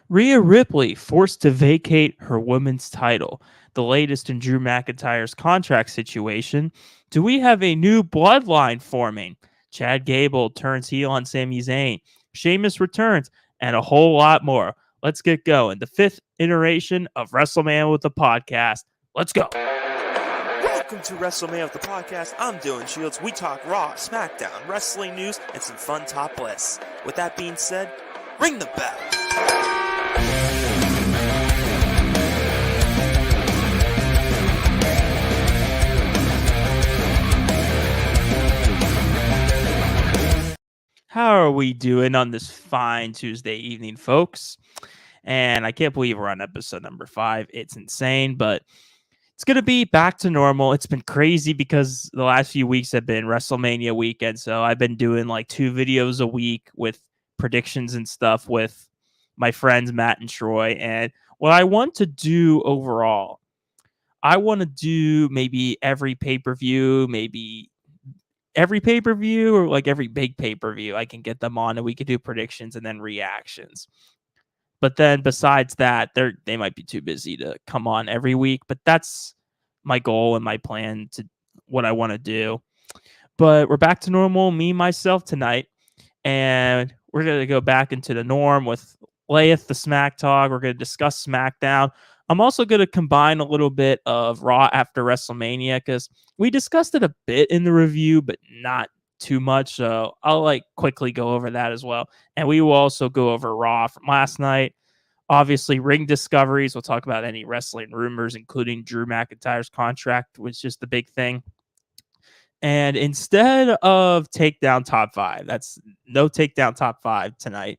Rhea Ripley forced to vacate her women's title. The latest in Drew McIntyre's contract situation. Do we have a new bloodline forming? Chad Gable turns heel on Sami Zayn. Sheamus returns, and a whole lot more. Let's get going. The fifth iteration of WrestleMan with the podcast. Let's go. Welcome to WrestleMania with the podcast. I'm Dylan Shields. We talk Raw, SmackDown, wrestling news, and some fun top lists. With that being said, ring the bell. How are we doing on this fine Tuesday evening, folks? And I can't believe we're on episode number 5. It's insane, but it's going to be back to normal. It's been crazy because the last few weeks have been WrestleMania weekend. So I've been doing like 2 videos a week with predictions and stuff with my friends, Matt and Troy. And what I want to do overall, I want to do maybe every pay-per-view, or like every big pay-per-view. I can get them on and we could do predictions and then reactions. But then besides that, they might be too busy to come on every week. But that's my goal and my plan to what I want to do. But we're back to normal, me, myself tonight. And we're going to go back into the norm with Layeth, the Smack Talk. We're going to discuss SmackDown. I'm also going to combine a little bit of Raw after WrestleMania because we discussed it a bit in the review, but not too much. So I'll quickly go over that as well. And we will also go over Raw from last night. Obviously, ring discoveries. We'll talk about any wrestling rumors, including Drew McIntyre's contract, which is the big thing. And instead of Takedown Top 5, that's no Takedown Top 5 tonight,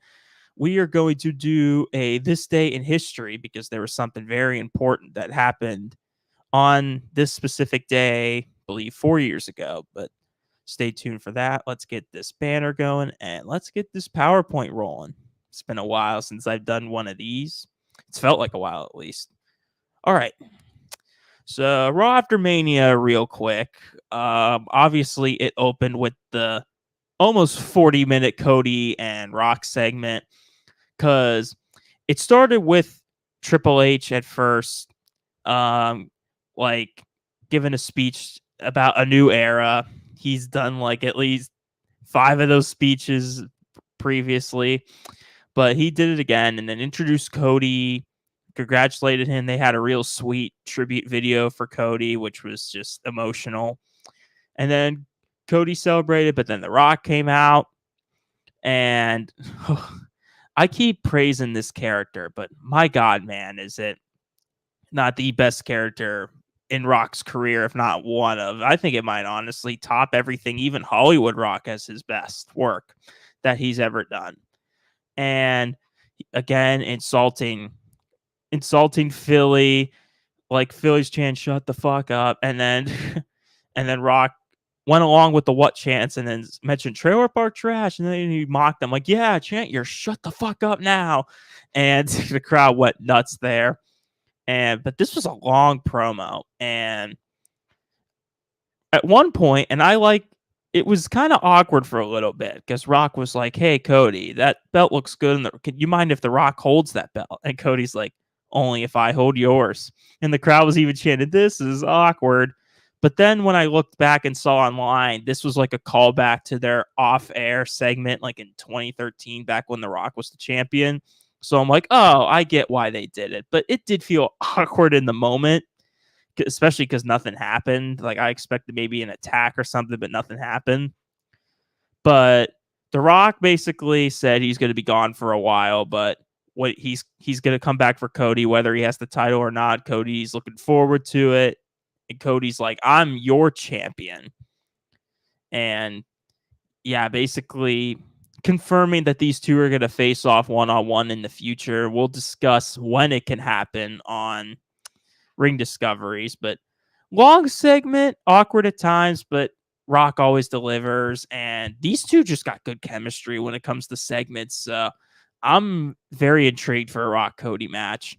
we are going to do a This Day in History because there was something very important that happened on this specific day, I believe 4 years ago. But stay tuned for that. Let's get this banner going and let's get this PowerPoint rolling. It's been a while since I've done one of these. It's felt like a while at least. All right. So Raw after Mania real quick. Obviously it opened with the almost 40-minute Cody and Rock segment because it started with Triple H at first, giving a speech about a new era. He's done at least 5 of those speeches previously, but he did it again and then introduced Cody, congratulated him. They had a real sweet tribute video for Cody, which was just emotional. And then Cody celebrated, but then The Rock came out and I keep praising this character, but my God, man, is it not the best character in Rock's career, if not one of. I think it might honestly top everything, even Hollywood Rock as his best work that he's ever done. And again, insulting Philly, like Philly's chant, shut the fuck up. And then Rock went along with the what chants and then mentioned Trailer Park Trash. And then he mocked them like, yeah, chant your shut the fuck up now. And the crowd went nuts there. But this was a long promo. And at one point, and it was kind of awkward for a little bit because Rock was like, hey, Cody, that belt looks good. Can you mind if The Rock holds that belt? And Cody's like, only if I hold yours. And the crowd was even chanting, this is awkward. But then when I looked back and saw online, this was like a callback to their off-air segment like in 2013, back when The Rock was the champion. So I'm like, oh, I get why they did it. But it did feel awkward in the moment, especially because nothing happened. Like I expected maybe an attack or something, but nothing happened. But The Rock basically said he's going to be gone for a while, but he's going to come back for Cody, whether he has the title or not. Cody's looking forward to it. And Cody's like, I'm your champion. And yeah, basically confirming that these two are going to face off one-on-one in the future. We'll discuss when it can happen on Ring Discoveries. But long segment, awkward at times, but Rock always delivers. And these two just got good chemistry when it comes to segments. So I'm very intrigued for a Rock Cody match.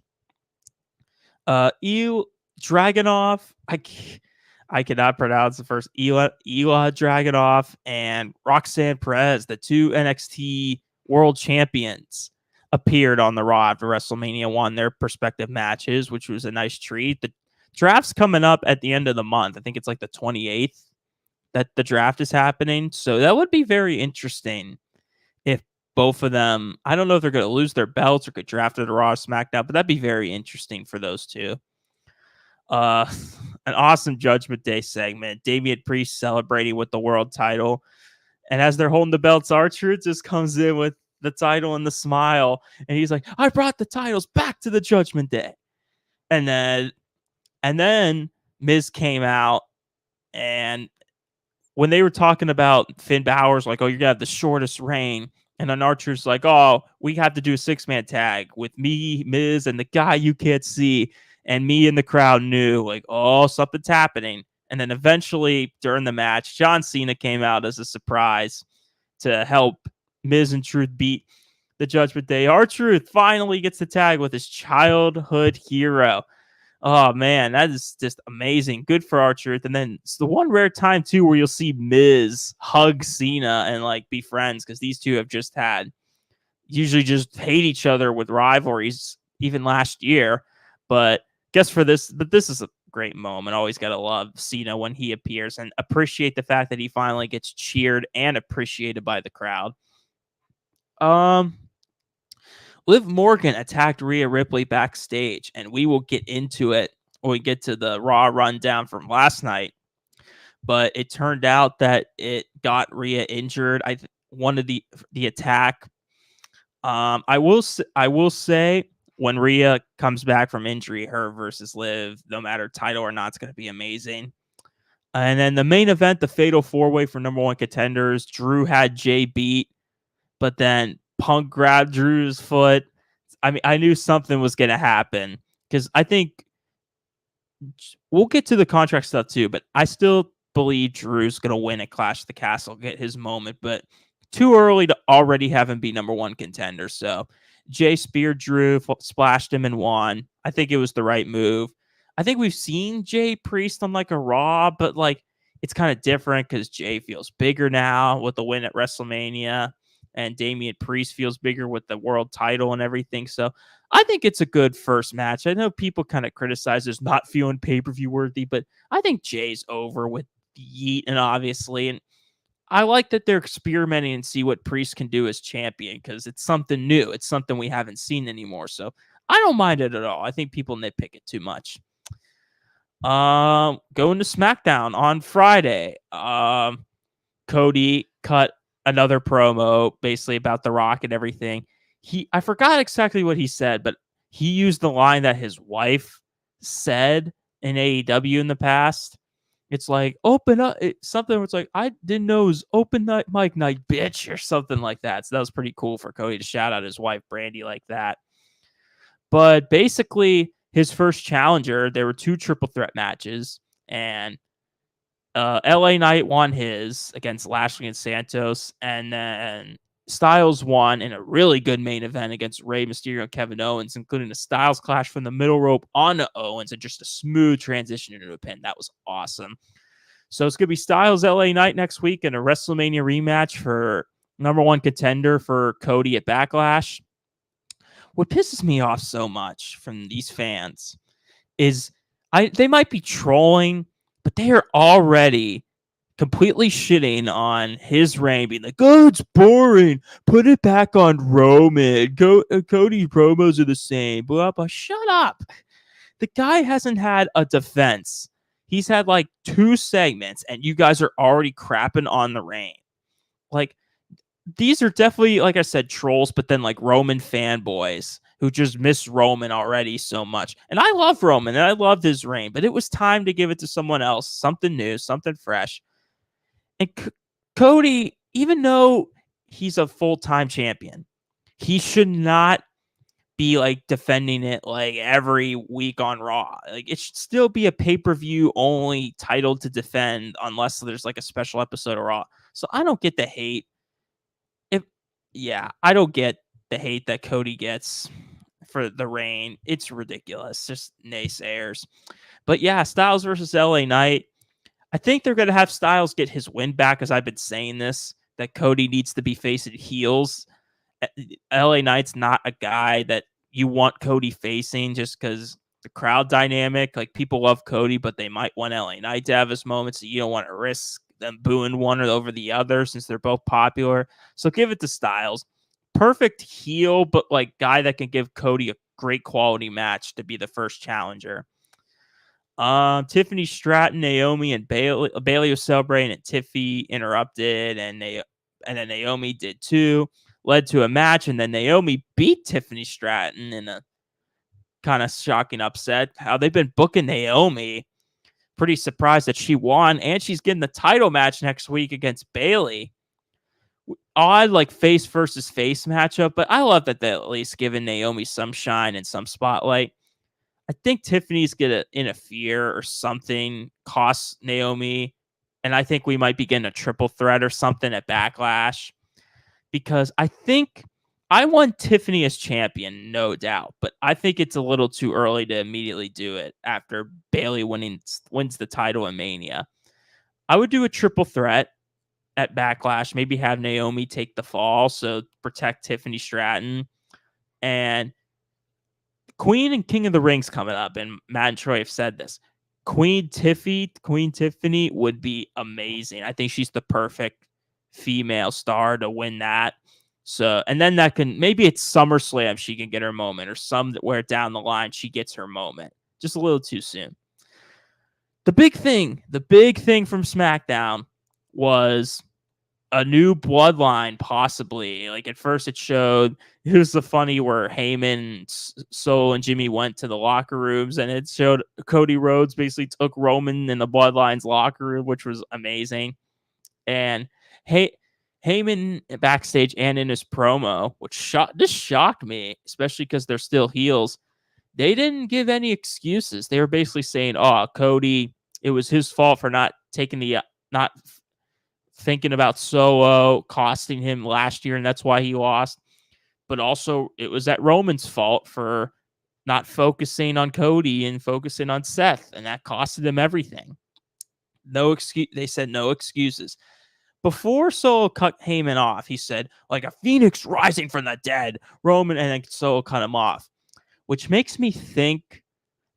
Dragunov, I cannot pronounce the first. Ilya Dragunov and Roxanne Perez, the two NXT world champions, appeared on the Raw after WrestleMania won their prospective matches, which was a nice treat. The draft's coming up at the end of the month. I think it's like the 28th that the draft is happening. So that would be very interesting if both of them, I don't know if they're going to lose their belts or get drafted to Raw or SmackDown, but that'd be very interesting for those two. Uh, an awesome Judgment Day segment. Damian Priest celebrating with the world title. And as they're holding the belts, R-Truth just comes in with the title and the smile. And he's like, I brought the titles back to the Judgment Day. And then Miz came out, and when they were talking about Finn Balor's like, oh, you're going to have the shortest reign. And then R-Truth's like, oh, we have to do a 6-man tag with me, Miz, and the guy you can't see. And me and the crowd knew, like, oh, something's happening. And then eventually, during the match, John Cena came out as a surprise to help Miz and Truth beat the Judgment Day. R-Truth finally gets the tag with his childhood hero. Oh, man, that is just amazing. Good for R-Truth. And then it's the one rare time, too, where you'll see Miz hug Cena and, like, be friends, because these two have just usually just hate each other with rivalries, even last year. But this is a great moment. Always got to love Cena when he appears and appreciate the fact that he finally gets cheered and appreciated by the crowd. Liv Morgan attacked Rhea Ripley backstage, and we will get into it when we get to the Raw rundown from last night. But it turned out that it got Rhea injured. One of the attack. I will say when Rhea comes back from injury, her versus Liv, no matter title or not, it's going to be amazing. And then the main event, the Fatal 4-Way for number 1 contenders. Drew had Jay beat, but then Punk grabbed Drew's foot. I mean, I knew something was going to happen, because I think we'll get to the contract stuff too, but I still believe Drew's going to win at Clash of the Castle, get his moment, but too early to already have him be number 1 contender. So Jay speared Drew, splashed him, and won. I think it was the right move. I think we've seen Jay Priest on like a Raw, but like it's kind of different because Jay feels bigger now with the win at WrestleMania, and Damian Priest feels bigger with the world title and everything. So I think it's a good first match. I know people kind of criticize this not feeling pay-per-view worthy, but I think Jay's over with Yeet, and obviously, and I like that they're experimenting and see what Priest can do as champion, because it's something new. It's something we haven't seen anymore. So I don't mind it at all. I think people nitpick it too much. Going to SmackDown on Friday. Cody cut another promo basically about The Rock and everything. I forgot exactly what he said, but he used the line that his wife said in AEW in the past. It's like, open up. Something where it's like, I didn't know it was open night, mic night, bitch, or something like that. So that was pretty cool for Cody to shout out his wife, Brandy, like that. But basically, his first challenger, there were 2 triple threat matches, and LA Knight won his against Lashley and Santos, and then Styles won in a really good main event against Rey Mysterio and Kevin Owens, including a Styles clash from the middle rope onto Owens and just a smooth transition into a pin. That was awesome. So it's going to be Styles LA Knight next week and a WrestleMania rematch for number 1 contender for Cody at Backlash. What pisses me off so much from these fans is they might be trolling, but they are already completely shitting on his reign, being like, oh, it's boring. Put it back on Roman. Cody's promos are the same. Blah, blah. Shut up. The guy hasn't had a defense. He's had like 2 segments, and you guys are already crapping on the reign. Like, these are definitely, like I said, trolls, but then like Roman fanboys who just miss Roman already so much. And I love Roman, and I loved his reign, but it was time to give it to someone else, something new, something fresh. And Cody, even though he's a full-time champion, he should not be like defending it like every week on Raw. Like, it should still be a pay-per-view only title to defend unless there's like a special episode of Raw. So I don't get the hate. I don't get the hate that Cody gets for the reign. It's ridiculous. Just naysayers. But yeah, Styles versus LA Knight. I think they're going to have Styles get his win back, as I've been saying this, that Cody needs to be facing heels LA Knight's not a guy that you want Cody facing just because the crowd dynamic. Like, people love Cody, but they might want LA Knight to have his moments. So you don't want to risk them booing one or over the other since they're both popular. So give it to Styles. Perfect heel, but like guy that can give Cody a great quality match to be the first challenger. Tiffany Stratton, Naomi, and Bailey was celebrating, and Tiffy interrupted, and then Naomi did too. Led to a match, and then Naomi beat Tiffany Stratton in a kind of shocking upset. How they've been booking Naomi. Pretty surprised that she won, and she's getting the title match next week against Bailey. Odd, like, face versus face matchup, but I love that they're at least giving Naomi some shine and some spotlight. I think Tiffany's gonna interfere or something, cost Naomi, and I think we might be getting a triple threat or something at Backlash, because I think I want Tiffany as champion, no doubt, but I think it's a little too early to immediately do it after Bailey wins the title in Mania. I would do a triple threat at Backlash, maybe have Naomi take the fall, so protect Tiffany Stratton, and Queen and King of the Ring's coming up, and Matt and Troy have said this. Queen Tiffany would be amazing. I think she's the perfect female star to win that. So, and then that can, maybe it's SummerSlam she can get her moment, or somewhere down the line she gets her moment. Just a little too soon. The big thing from SmackDown was a new bloodline, possibly. Like, at first it was the funny where Heyman, Solo, and Jimmy went to the locker rooms, and it showed Cody Rhodes basically took Roman in the bloodline's locker room, which was amazing. And Heyman backstage and in his promo, which shocked me, especially because they're still heels. They didn't give any excuses. They were basically saying, "Oh, Cody, it was his fault for not thinking about Solo costing him last year, and that's why he lost. But also, it was at Roman's fault for not focusing on Cody and focusing on Seth, and that costed him everything." No excuse. They said no excuses. Before Solo cut Heyman off, he said, like a phoenix rising from the dead, Roman, and then Solo cut him off, which makes me think,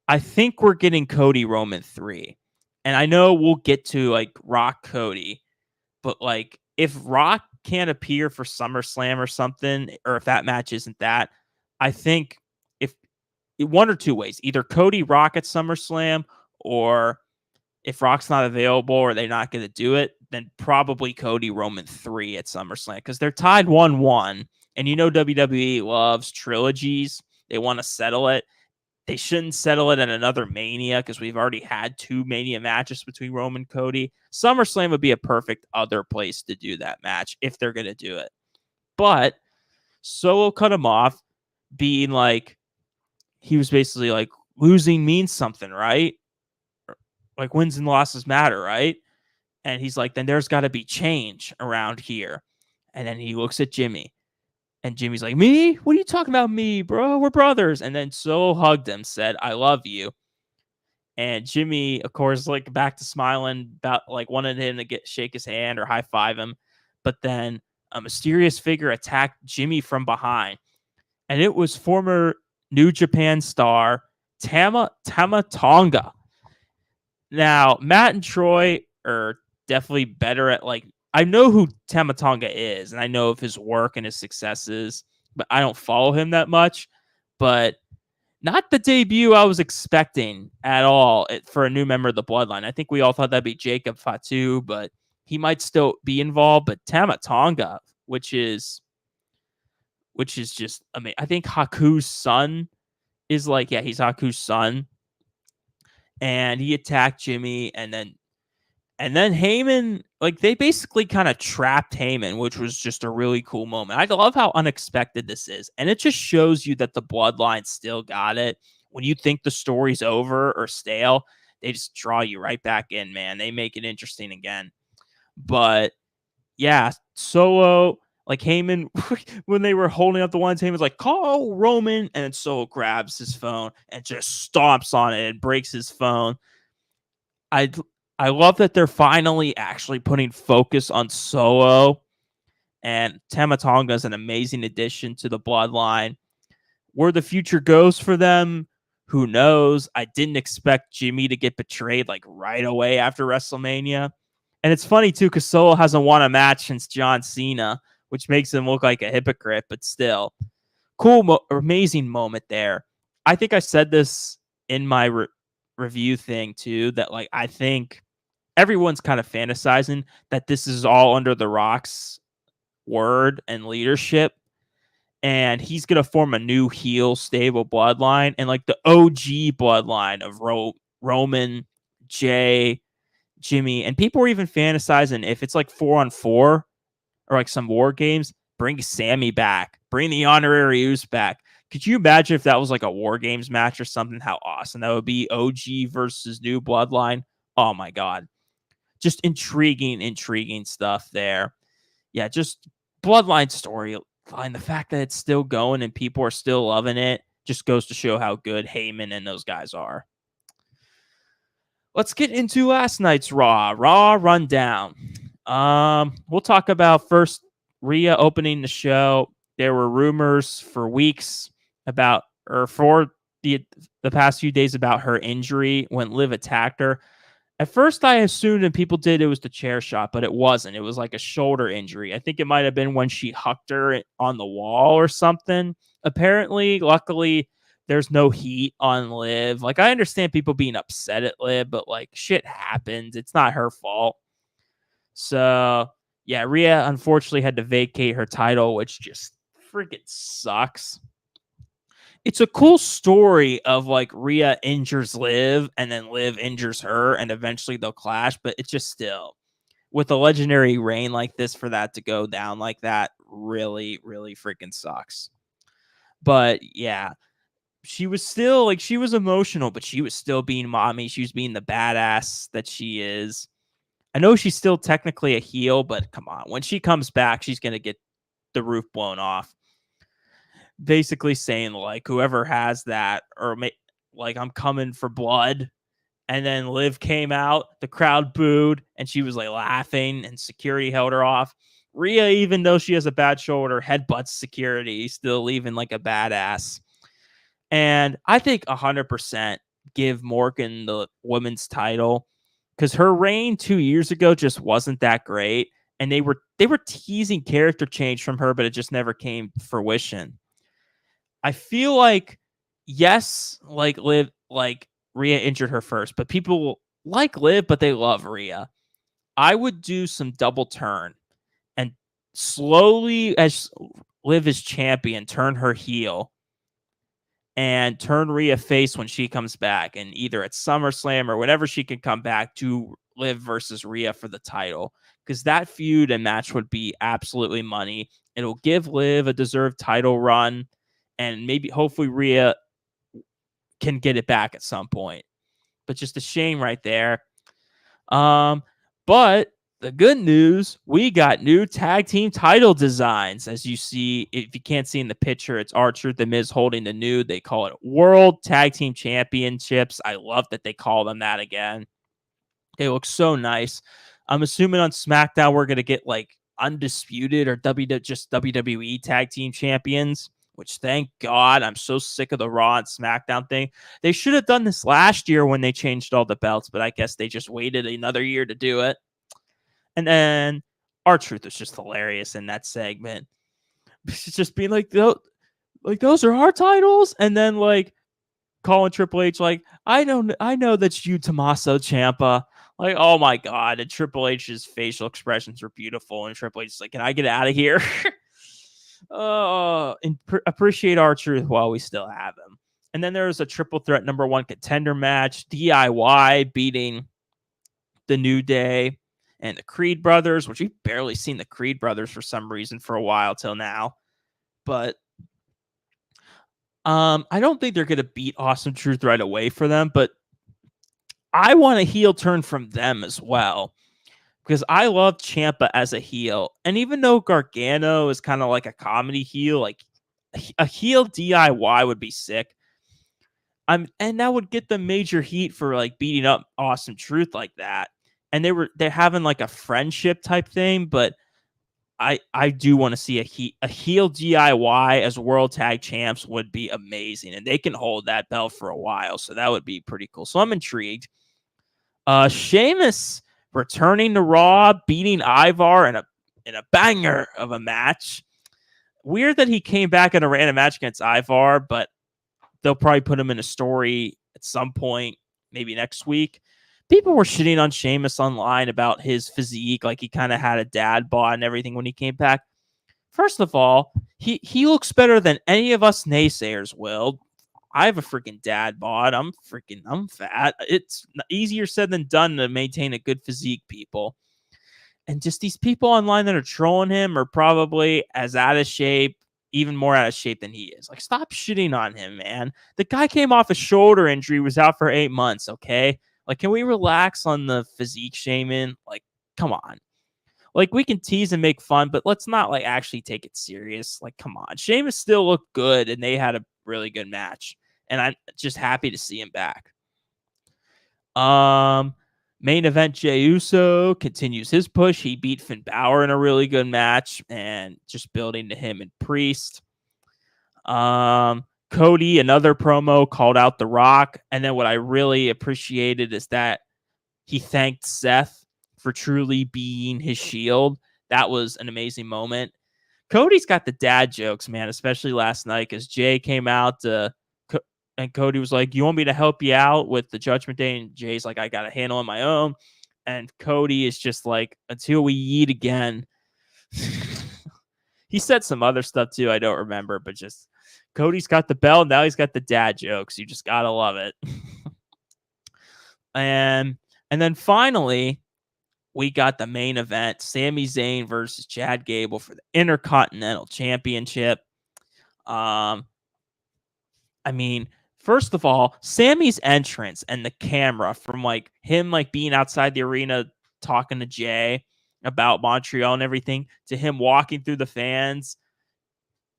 I think we're getting Cody Roman 3. And I know we'll get to like Rock Cody, but like, if Rock can't appear for SummerSlam or something, or if that match isn't that, I think if one or two ways, either Cody Rock at SummerSlam, or if Rock's not available or they're not going to do it, then probably Cody Roman 3 at SummerSlam, because they're tied 1-1. And you know WWE loves trilogies. They want to settle it. They shouldn't settle it at another Mania, because we've already had 2 Mania matches between Roman and Cody. SummerSlam would be a perfect other place to do that match if they're going to do it. But Solo cut him off, being like, he was basically like, losing means something, right? Like, wins and losses matter, right? And he's like, then there's got to be change around here. And then he looks at Jimmy. And Jimmy's like, me? What are you talking about, me, bro? We're brothers. And then Solo hugged him, said, I love you. And Jimmy, of course, like, back to smiling, about like wanted him to shake his hand or high five him. But then a mysterious figure attacked Jimmy from behind. And it was former New Japan star Tama Tonga. Now, Matt and Troy are definitely better at, like, I know who Tama Tonga is, and I know of his work and his successes, but I don't follow him that much. But not the debut I was expecting at all for a new member of the Bloodline. I think we all thought that'd be Jacob Fatu, but he might still be involved. But Tama Tonga, which is just amazing. I think Haku's son is like, yeah, he's Haku's son. And he attacked Jimmy, and then Heyman, like, they basically kind of trapped Heyman, which was just a really cool moment. I love how unexpected this is. And it just shows you that the Bloodline still got it. When you think the story's over or stale, they just draw you right back in, man. They make it interesting again. But yeah, Solo, like, Heyman, when they were holding up the ones, Heyman's like, call Roman. And then Solo grabs his phone and just stomps on it and breaks his phone. I love that they're finally actually putting focus on Solo And Tama Tonga is an amazing addition to the Bloodline. Where the future goes for them, who knows? I didn't expect Jimmy to get betrayed like right away after WrestleMania. And it's funny too, because Solo hasn't won a match since John Cena, which makes him look like a hypocrite, but still. Cool, amazing moment there. I think I said this in my review thing too, that like I think everyone's kind of fantasizing that this is all under The Rock's word and leadership, and he's gonna form a new heel stable bloodline, and like the OG bloodline of Roman, Jay, Jimmy, and people were even fantasizing if it's like 4-on-4 or like some war games, bring Sammy back, bring the honorary Uce back. Could you imagine if that was like a war games match or something? How awesome that would be. OG versus new bloodline. Oh my god, just intriguing stuff there. Yeah, just bloodline storyline. The fact that it's still going and people are still loving it just goes to show how good Heyman and those guys are. Let's get into last night's Raw rundown. We'll talk about first Rhea opening the show. There were rumors for weeks about, or for the past few days, about her injury when Liv attacked her. At first, I assumed, and people did, it was the chair shot, but it wasn't. It was like a shoulder injury. I think it might have been when she hucked her on the wall or something. Apparently, luckily, there's no heat on Liv. Like, I understand people being upset at Liv, but like, shit happens. It's not her fault. So, yeah, Rhea unfortunately had to vacate her title, which just freaking sucks. It's a cool story of like Rhea injures Liv and then Liv injures her and eventually they'll clash, but it's just still with a legendary reign like this, for that to go down like that really, really freaking sucks. But yeah, she was still like, she was emotional, but she was still being mommy. She was being the badass that she is. I know she's still technically a heel, but come on, when she comes back, she's going to get the roof blown off. Basically saying like, whoever has that, or like, I'm coming for blood. And then Liv came out, the crowd booed, and she was like laughing, and security held her off. Rhea, even though she has a bad shoulder, headbutts security, still leaving like a badass. And I think 100% give Morgan the women's title, because her reign 2 years ago just wasn't that great. And they were teasing character change from her, but it just never came to fruition. I feel like, yes, like Liv, like Rhea injured her first, but people like Liv, but they love Rhea. I would do some double turn and slowly, as Liv is champion, turn her heel and turn Rhea face when she comes back, and either at SummerSlam or whenever she can come back, to Liv versus Rhea for the title, because that feud and match would be absolutely money. It'll give Liv a deserved title run, and maybe hopefully Rhea can get it back at some point. But just a shame right there. But the good news, we got new tag team title designs. As you see, if you can't see in the picture, it's R-Truth, The Miz holding the new. They call it World Tag Team Championships. I love that they call them that again. They look so nice. I'm assuming on SmackDown we're going to get like Undisputed or just WWE Tag Team Champions, which thank God. I'm so sick of the Raw and SmackDown thing. They should have done this last year when they changed all the belts, but I guess they just waited another year to do it. And then R-Truth was just hilarious in that segment. It's just being like, those are our titles. And then like calling Triple H like, I know that's you, Tommaso Ciampa. Like, oh my God. And Triple H's facial expressions were beautiful. And Triple H is like, can I get out of here? Appreciate R-Truth while we still have him. And then there's a triple threat number one contender match. DIY beating the New Day and the Creed brothers, which we've barely seen the Creed brothers for some reason for a while till now. But I don't think they're going to beat Awesome Truth right away for them, but I want a heel turn from them as well, because I love Ciampa as a heel. And even though Gargano is kind of like a comedy heel, like a heel DIY would be sick. And that would get them major heat for like beating up Awesome Truth like that. And they're having like a friendship type thing, but I do want to see a heel DIY as world tag champs would be amazing, and they can hold that belt for a while, so that would be pretty cool. So I'm intrigued. Sheamus returning to Raw, beating Ivar in a banger of a match. Weird that he came back in a random match against Ivar, but they'll probably put him in a story at some point, maybe next week. People were shitting on Sheamus online about his physique, like he kind of had a dad bod and everything when he came back. First of all, he looks better than any of us naysayers will. I have a freaking dad bod. I'm fat. It's easier said than done to maintain a good physique, people. And just these people online that are trolling him are probably as out of shape, even more out of shape than he is. Like, stop shitting on him, man. The guy came off a shoulder injury, was out for 8 months, okay? Like, can we relax on the physique shaming? Like, come on. Like, we can tease and make fun, but let's not, like, actually take it serious. Like, come on. Sheamus still looked good, and they had a really good match. And I'm just happy to see him back. Main event, Jey Uso continues his push. He beat Finn Balor in a really good match, and just building to him and Priest. Cody, another promo, called out The Rock. And then what I really appreciated is that he thanked Seth for truly being his shield. That was an amazing moment. Cody's got the dad jokes, man, especially last night, because Jay came out and Cody was like, "You want me to help you out with the Judgment Day?" And Jay's like, "I got to handle on my own." And Cody is just like, "Until we eat again." He said some other stuff too. I don't remember, but just Cody's got the belt. Now he's got the dad jokes. You just got to love it. And then finally, we got the main event, Sami Zayn versus Chad Gable for the Intercontinental Championship. I mean, first of all, Sammy's entrance and the camera from like him like being outside the arena talking to Jay about Montreal and everything to him walking through the fans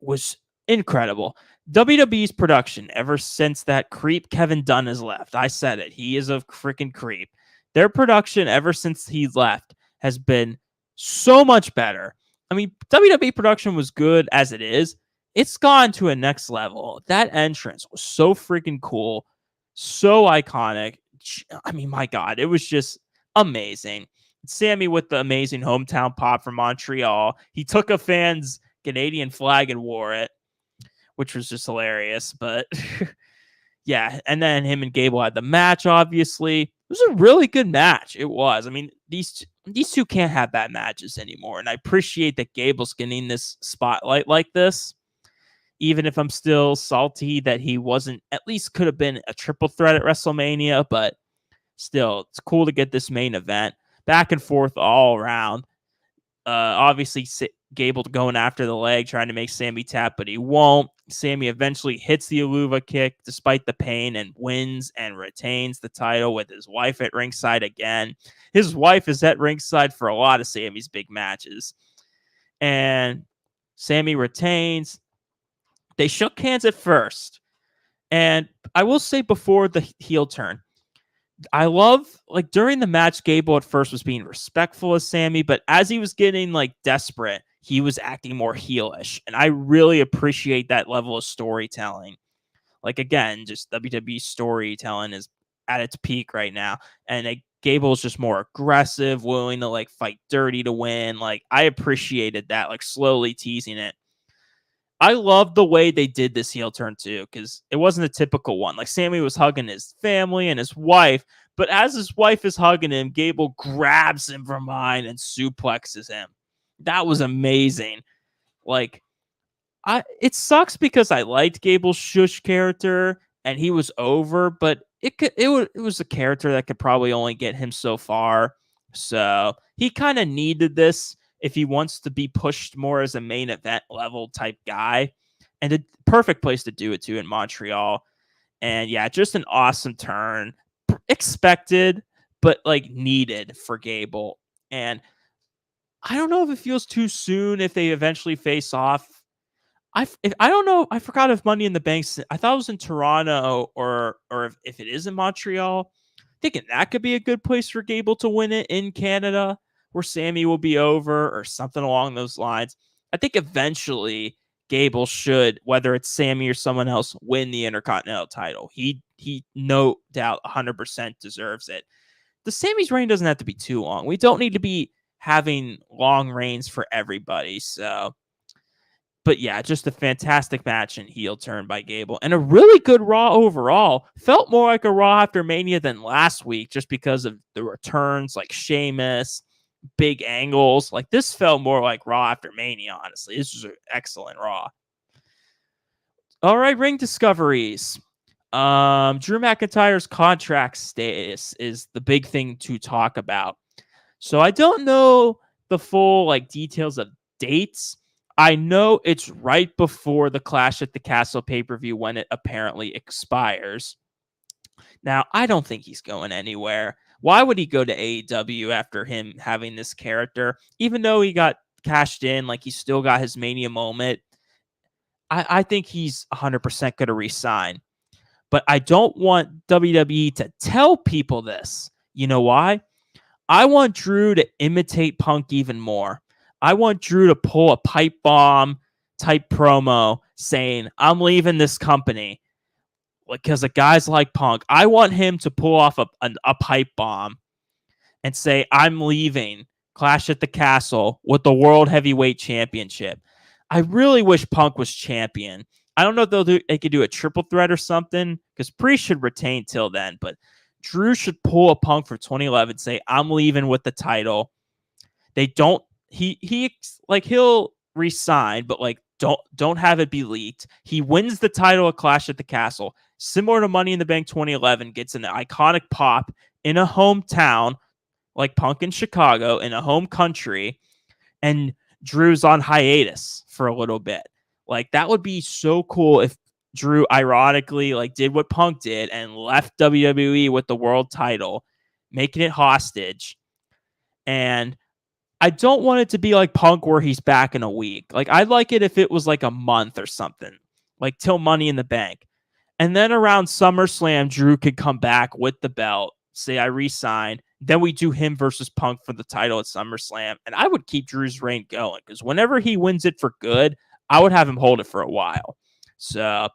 was incredible. WWE's production ever since that creep Kevin Dunn has left. I said it. He is a freaking creep. Their production ever since he's left has been so much better. I mean, WWE production was good as it is. It's gone to a next level. That entrance was so freaking cool, so iconic. I mean, my God, it was just amazing. Sammy with the amazing hometown pop from Montreal. He took a fan's Canadian flag and wore it, which was just hilarious. But yeah, and then him and Gable had the match, obviously. It was a really good match. It was. I mean, these two can't have bad matches anymore. And I appreciate that Gable's getting this spotlight like this. Even if I'm still salty that he wasn't, at least could have been a triple threat at WrestleMania, but still, it's cool to get this main event. Back and forth all around. Obviously, Gable going after the leg, trying to make Sammy tap, but he won't. Sammy eventually hits the Aluva kick despite the pain and wins and retains the title with his wife at ringside again. His wife is at ringside for a lot of Sammy's big matches. And Sammy retains. They shook hands at first. And I will say before the heel turn, I love, like, during the match, Gable at first was being respectful of Sammy, but as he was getting, like, desperate, he was acting more heelish. And I really appreciate that level of storytelling. Like, again, just WWE storytelling is at its peak right now. And Gable's just more aggressive, willing to, like, fight dirty to win. Like, I appreciated that, like, slowly teasing it. I love the way they did this heel turn too, because it wasn't a typical one. Like, Sammy was hugging his family and his wife, but as his wife is hugging him, Gable grabs him from behind and suplexes him. That was amazing. Like, it sucks because I liked Gable's shush character and he was over, but it was a character that could probably only get him so far. So he kind of needed this if he wants to be pushed more as a main event level type guy. And a perfect place to do it too in Montreal. And yeah, just an awesome turn. Expected, but like needed for Gable. And I don't know if it feels too soon if they eventually face off. I don't know. I forgot if Money in the Bank. I thought it was in Toronto or if it is in Montreal. Thinking that could be a good place for Gable to win it in Canada. where Sammy will be over or something along those lines. I think eventually Gable should, whether it's Sammy or someone else, win the Intercontinental title. He no doubt 100% deserves it. The Sammy's reign doesn't have to be too long. We don't need to be having long reigns for everybody. So, but yeah, just a fantastic match and heel turn by Gable and a really good Raw overall. Felt more like a Raw after Mania than last week just because of the returns like Sheamus, big angles. Like this felt more like Raw after Mania, honestly. This was an excellent Raw. All right, ring discoveries. Drew McIntyre's contract status is the big thing to talk about. So I don't know the full like details of dates. I know it's right before the Clash at the Castle pay-per-view when it apparently expires. Now, I don't think he's going anywhere. Why would he go to AEW after him having this character? Even though he got cashed in, like he still got his Mania moment. I think he's 100% going to resign. But I don't want WWE to tell people this. You know why? I want Drew to imitate Punk even more. I want Drew to pull a pipe bomb type promo saying, I'm leaving this company. Because of guys like Punk, I want him to pull off a pipe bomb and say, I'm leaving Clash at the Castle with the World Heavyweight Championship. I really wish Punk was champion. I don't know if they could do a triple threat or something because Priest should retain till then, but Drew should pull a Punk for 2011, say, I'm leaving with the title. They don't, he'll resign, but like, don't have it be leaked. He wins the title at Clash at the Castle, similar to Money in the Bank 2011, gets an iconic pop in a hometown like Punk in Chicago, in a home country, and Drew's on hiatus for a little bit. Like that would be so cool if Drew ironically like did what Punk did and left WWE with the world title, making it hostage. And I don't want it to be like Punk where he's back in a week. Like I'd like it if it was like a month or something, like till Money in the Bank. And then around SummerSlam, Drew could come back with the belt, say I re-signed. Then we do him versus Punk for the title at SummerSlam. And I would keep Drew's reign going because whenever he wins it for good, I would have him hold it for a while. So,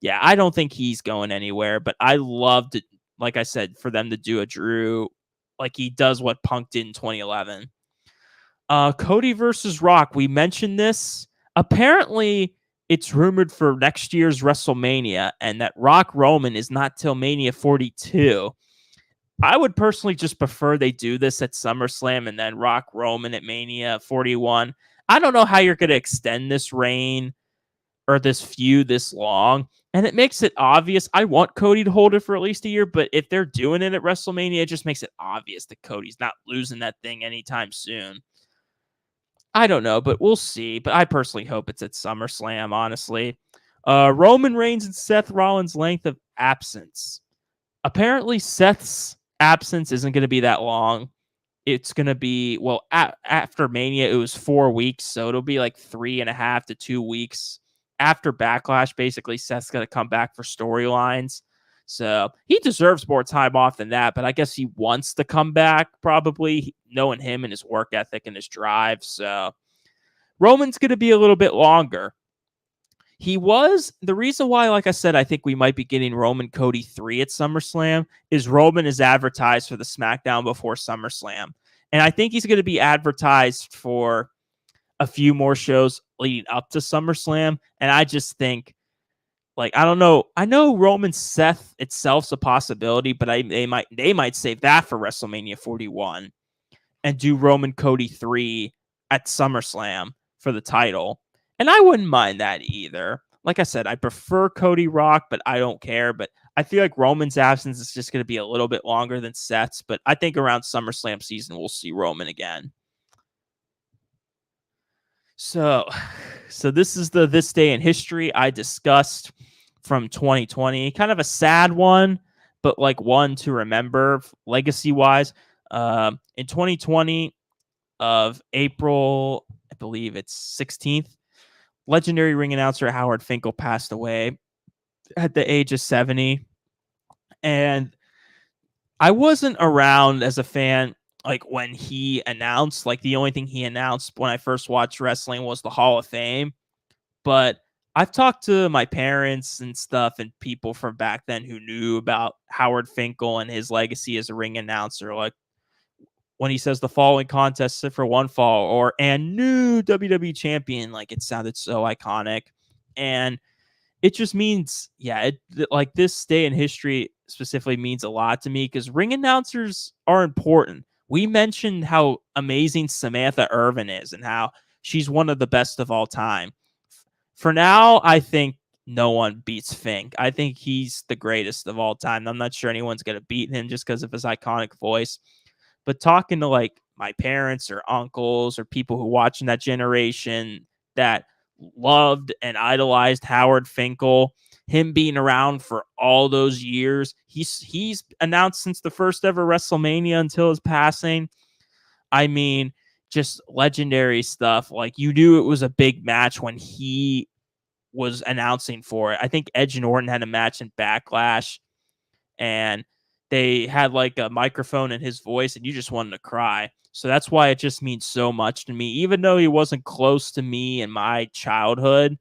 yeah, I don't think he's going anywhere. But I loved it, like I said, for them to do a Drew like he does what Punk did in 2011. Cody versus Rock. We mentioned this. Apparently, it's rumored for next year's WrestleMania and that Rock Roman is not till Mania 42. I would personally just prefer they do this at SummerSlam and then Rock Roman at Mania 41. I don't know how you're going to extend this reign or this feud this long. And it makes it obvious. I want Cody to hold it for at least a year, but if they're doing it at WrestleMania, it just makes it obvious that Cody's not losing that thing anytime soon. I don't know, but we'll see. But I personally hope it's at SummerSlam, honestly. Roman Reigns and Seth Rollins' length of absence. Apparently, Seth's absence isn't going to be that long. It's going to be, well, after Mania, it was 4 weeks. So it'll be like 3.5 to 2 weeks. After Backlash, basically, Seth's going to come back for storylines. So he deserves more time off than that, but I guess he wants to come back, probably, knowing him and his work ethic and his drive. So Roman's going to be a little bit longer. He was, the reason why, like I said, I think we might be getting Roman Cody 3 at SummerSlam is Roman is advertised for the SmackDown before SummerSlam. And I think he's going to be advertised for a few more shows leading up to SummerSlam. And I just think, like, I don't know. I know Roman Seth itself's a possibility, but they might save that for WrestleMania 41 and do Roman Cody 3 at SummerSlam for the title. And I wouldn't mind that either. Like I said, I prefer Cody Rock, but I don't care. But I feel like Roman's absence is just going to be a little bit longer than Seth's. But I think around SummerSlam season, we'll see Roman again. So this is the This Day in History I discussed from 2020. Kind of a sad one, but like one to remember legacy-wise. In 2020 of April, I believe it's 16th, legendary ring announcer Howard Finkel passed away at the age of 70. And I wasn't around as a fan like when he announced, like the only thing he announced when I first watched wrestling was the Hall of Fame. But I've talked to my parents and stuff and people from back then who knew about Howard Finkel and his legacy as a ring announcer. Like when he says the following contest for one fall or and new WWE champion, like it sounded so iconic. And it just means, yeah, like this day in history specifically means a lot to me because ring announcers are important. We mentioned how amazing Samantha Irvin is and how she's one of the best of all time. For now, I think no one beats Fink. I think he's the greatest of all time. I'm not sure anyone's going to beat him just because of his iconic voice. But talking to like my parents or uncles or people who watch in that generation that loved and idolized Howard Finkel, him being around for all those years, he's announced since the first ever WrestleMania until his passing. I mean, just legendary stuff. Like you knew it was a big match when he was announcing for it. I think Edge and Orton had a match in Backlash, and they had like a microphone in his voice, and you just wanted to cry. So that's why it just means so much to me, even though he wasn't close to me in my childhood.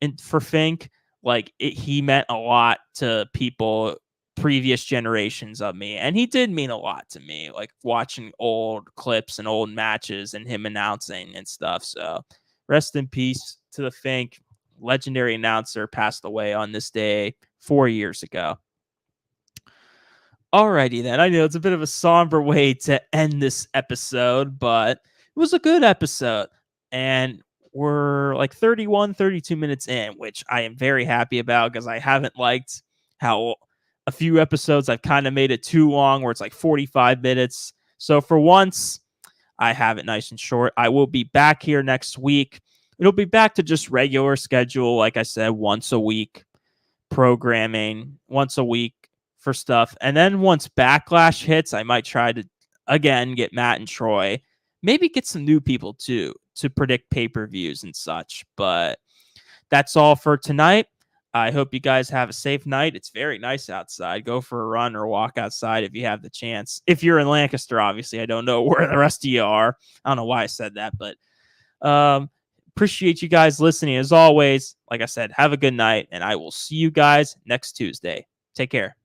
And for Fink, like he meant a lot to people previous generations of me, and he did mean a lot to me, like watching old clips and old matches and him announcing and stuff. So rest in peace to the Fink. Legendary announcer passed away on this day 4 years ago. Alrighty then. I know it's a bit of a somber way to end this episode, but it was a good episode. And we're like 31, 32 minutes in, which I am very happy about because I haven't liked how a few episodes I've kind of made it too long where it's like 45 minutes. So for once, I have it nice and short. I will be back here next week. It'll be back to just regular schedule, like I said, once a week programming, once a week for stuff. And then once Backlash hits, I might try to, again, get Matt and Troy. Maybe get some new people, too, to predict pay-per-views and such. But that's all for tonight. I hope you guys have a safe night. It's very nice outside. Go for a run or walk outside if you have the chance. If you're in Lancaster, obviously. I don't know where the rest of you are. I don't know why I said that, but appreciate you guys listening. As always, like I said, have a good night, and I will see you guys next Tuesday. Take care.